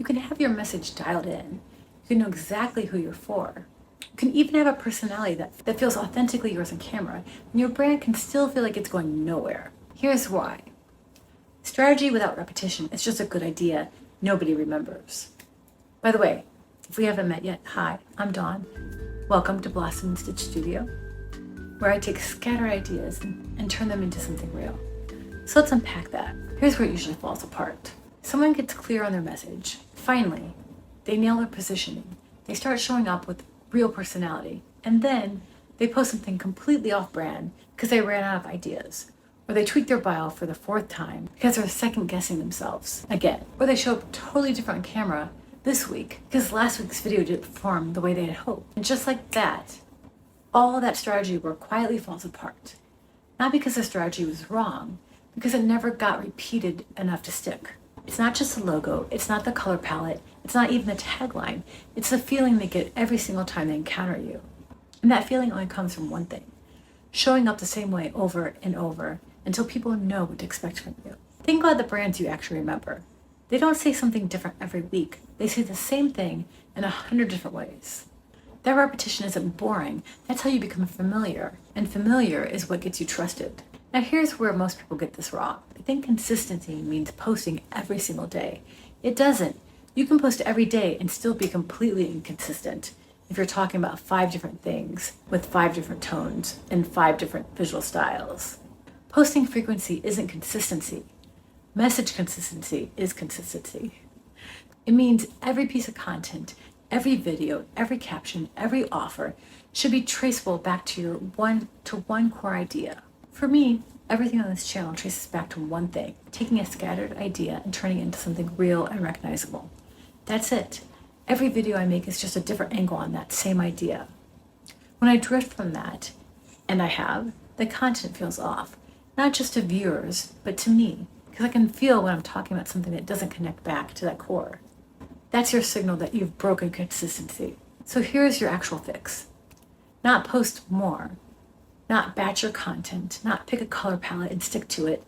You can have your message dialed in. You can know exactly who you're for. You can even have a personality that feels authentically yours on camera, and your brand can still feel like it's going nowhere. Here's why. Strategy without repetition is just a good idea nobody remembers. By the way, if we haven't met yet, hi, I'm Dawn. Welcome to Blossom and Stitch Studio, where I take scattered ideas and turn them into something real. So let's unpack that. Here's where it usually falls apart. Someone gets clear on their message. Finally, they nail their positioning. They start showing up with real personality. And then they post something completely off brand because they ran out of ideas. Or they tweak their bio for the fourth time because they're second guessing themselves again. Or they show up totally different on camera this week because last week's video didn't perform the way they had hoped. And just like that, all that strategy work quietly falls apart. Not because the strategy was wrong, because it never got repeated enough to stick. It's not just the logo, it's not the color palette, it's not even the tagline, it's the feeling they get every single time they encounter you. And that feeling only comes from one thing: showing up the same way over and over until people know what to expect from you. Think about the brands you actually remember. They don't say something different every week, they say the same thing in 100 different ways. That repetition isn't boring, that's how you become familiar, and familiar is what gets you trusted. Now here's where most people get this wrong. They think consistency means posting every single day. It doesn't. You can post every day and still be completely inconsistent if you're talking about 5 different things with 5 different tones and 5 different visual styles. Posting frequency isn't consistency. Message consistency is consistency. It means every piece of content, every video, every caption, every offer should be traceable back to one core idea. For me, everything on this channel traces back to one thing: taking a scattered idea and turning it into something real and recognizable. That's it. Every video I make is just a different angle on that same idea. When I drift from that, and I have, the content feels off, not just to viewers, but to me, because I can feel when I'm talking about something that doesn't connect back to that core. That's your signal that you've broken consistency. So here's your actual fix. Not post more. Not batch your content, not pick a color palette and stick to it.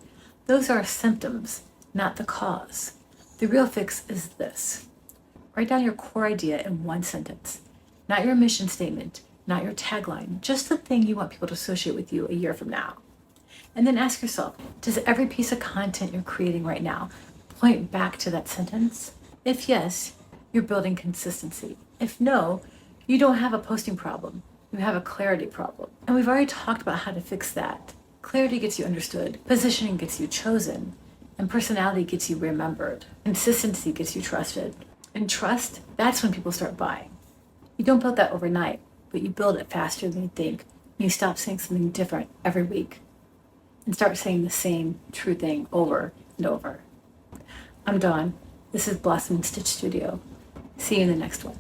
Those are symptoms, not the cause. The real fix is this. Write down your core idea in one sentence. Not your mission statement, not your tagline, just the thing you want people to associate with you a year from now. And then ask yourself, does every piece of content you're creating right now point back to that sentence? If yes, you're building consistency. If no, you don't have a posting problem. You have a clarity problem. And we've already talked about how to fix that. Clarity gets you understood, positioning gets you chosen, and personality gets you remembered. Consistency gets you trusted. And trust, that's when people start buying. You don't build that overnight, but you build it faster than you think. You stop saying something different every week and start saying the same true thing over and over. I'm Dawn. This is Blossom and Stitch Studio. See you in the next one.